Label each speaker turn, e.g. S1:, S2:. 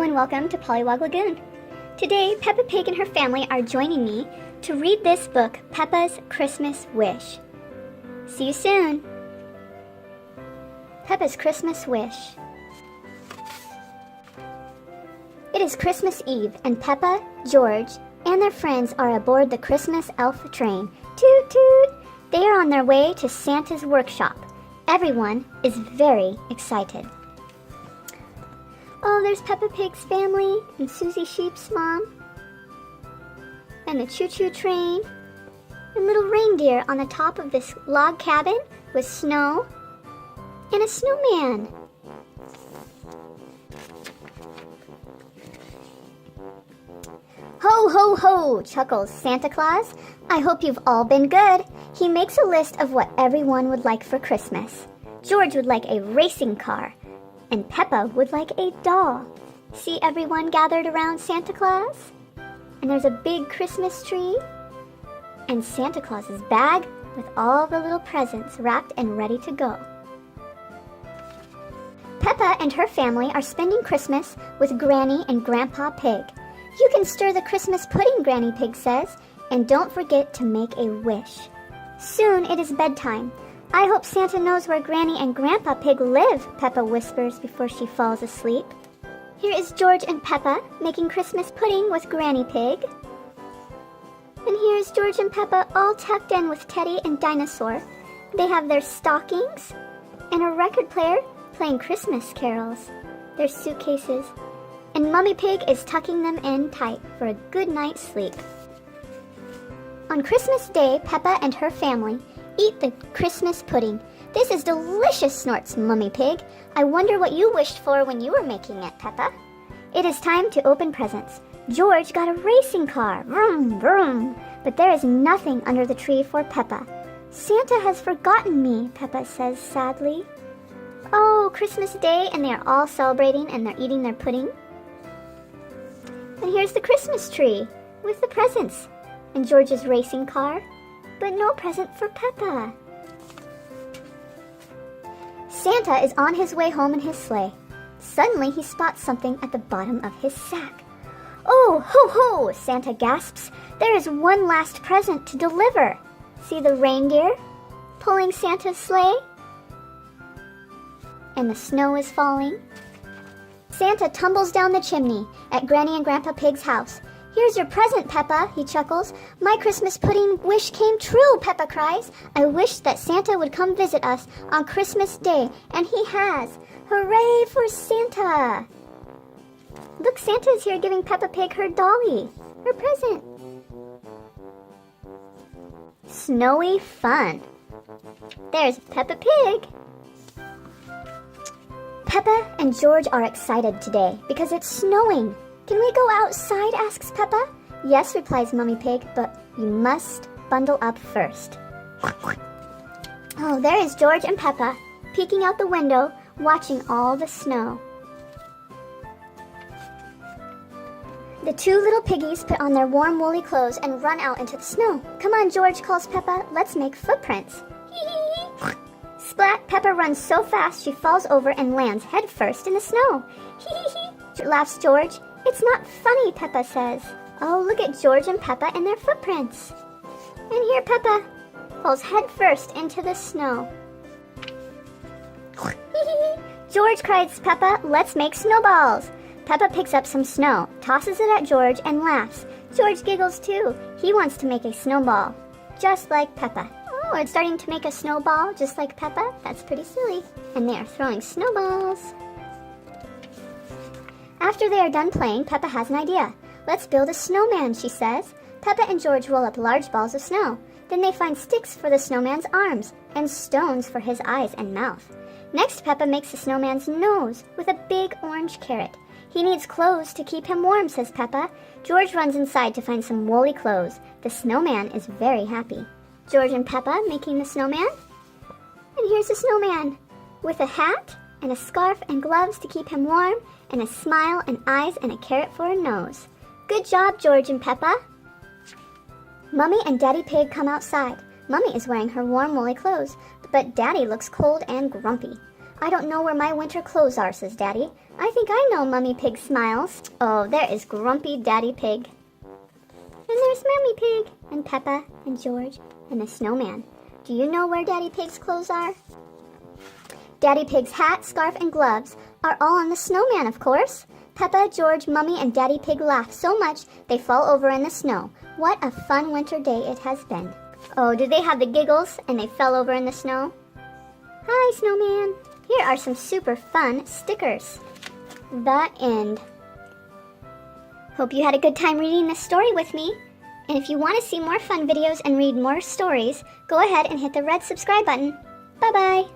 S1: and welcome to Pollywog Lagoon. Today, Peppa Pig and her family are joining me to read this book, Peppa's Christmas Wish. See you soon! Peppa's Christmas Wish. It is Christmas Eve, and Peppa, George, and their friends are aboard the Christmas elf train. Toot toot! They are on their way to Santa's workshop. Everyone is very excited. Oh, there's Peppa Pig's family and Susie Sheep's mom. And the choo-choo train. And little reindeer on the top of this log cabin with snow. And a snowman. Ho, ho, ho, chuckles Santa Claus. I hope you've all been good. He makes a list of what everyone would like for Christmas. George would like a racing car. And Peppa would like a doll. See everyone gathered around Santa Claus? And there's a big Christmas tree. And Santa Claus's bag with all the little presents wrapped and ready to go. Peppa and her family are spending Christmas with Granny and Grandpa Pig. You can stir the Christmas pudding, Granny Pig says, and don't forget to make a wish. Soon it is bedtime. I hope Santa knows where Granny and Grandpa Pig live, Peppa whispers before she falls asleep. Here is George and Peppa making Christmas pudding with Granny Pig. And here's George and Peppa all tucked in with Teddy and Dinosaur. They have their stockings and a record player playing Christmas carols, their suitcases, and Mummy Pig is tucking them in tight for a good night's sleep. On Christmas Day, Peppa and her family eat the Christmas pudding. This is delicious, snorts Mummy Pig. I wonder what you wished for when you were making it, Peppa. It is time to open presents. George got a racing car. Vroom, vroom. But there is nothing under the tree for Peppa. Santa has forgotten me, Peppa says sadly. Oh, Christmas Day, and they are all celebrating and they're eating their pudding. And here's the Christmas tree with the presents and George's racing car. But no present for Peppa. Santa is on his way home in his sleigh. Suddenly he spots something at the bottom of his sack. Oh, ho, ho, Santa gasps. There is one last present to deliver. See the reindeer pulling Santa's sleigh? And the snow is falling. Santa tumbles down the chimney at Granny and Grandpa Pig's house. Here's your present, Peppa, he chuckles. My Christmas pudding wish came true, Peppa cries. I wish that Santa would come visit us on Christmas Day, and he has. Hooray for Santa! Look, Santa is here giving Peppa Pig her dolly, her present. Snowy fun. There's Peppa Pig. Peppa and George are excited today because it's snowing. Can we go outside, asks Peppa. Yes, replies Mummy Pig, but you must bundle up first. Oh, there is George and Peppa, peeking out the window, watching all the snow. The two little piggies put on their warm woolly clothes and run out into the snow. Come on, George, calls Peppa. Let's make footprints. Splat! Peppa runs so fast she falls over and lands head first in the snow. Laughs George. It's not funny, Peppa says. Oh, look at George and Peppa and their footprints. And here Peppa falls head first into the snow. George, cries Peppa, let's make snowballs. Peppa picks up some snow, tosses it at George, and laughs. George giggles too. He wants to make a snowball, just like Peppa. Oh, it's starting to make a snowball just like Peppa? That's pretty silly. And they are throwing snowballs. After they are done playing, Peppa has an idea. Let's build a snowman, she says. Peppa and George roll up large balls of snow. Then they find sticks for the snowman's arms and stones for his eyes and mouth. Next, Peppa makes the snowman's nose with a big orange carrot. He needs clothes to keep him warm, says Peppa. George runs inside to find some woolly clothes. The snowman is very happy. George and Peppa making the snowman. And here's the snowman with a hat and a scarf and gloves to keep him warm, and a smile and eyes and a carrot for a nose. Good job, George and Peppa. Mummy and Daddy Pig come outside. Mummy is wearing her warm woolly clothes, but Daddy looks cold and grumpy. I don't know where my winter clothes are, says Daddy. I think I know, Mummy Pig smiles. Oh, there is grumpy Daddy Pig. And there's Mummy Pig, and Peppa, and George, and the Snowman. Do you know where Daddy Pig's clothes are? Daddy Pig's hat, scarf, and gloves are all on the Snowman, of course. Peppa, George, Mummy, and Daddy Pig laugh so much they fall over in the snow. What a fun winter day it has been. Oh, did they have the giggles and they fell over in the snow? Hi, Snowman. Here are some super fun stickers. The end. Hope you had a good time reading this story with me. And if you want to see more fun videos and read more stories, go ahead and hit the red subscribe button. Bye-bye.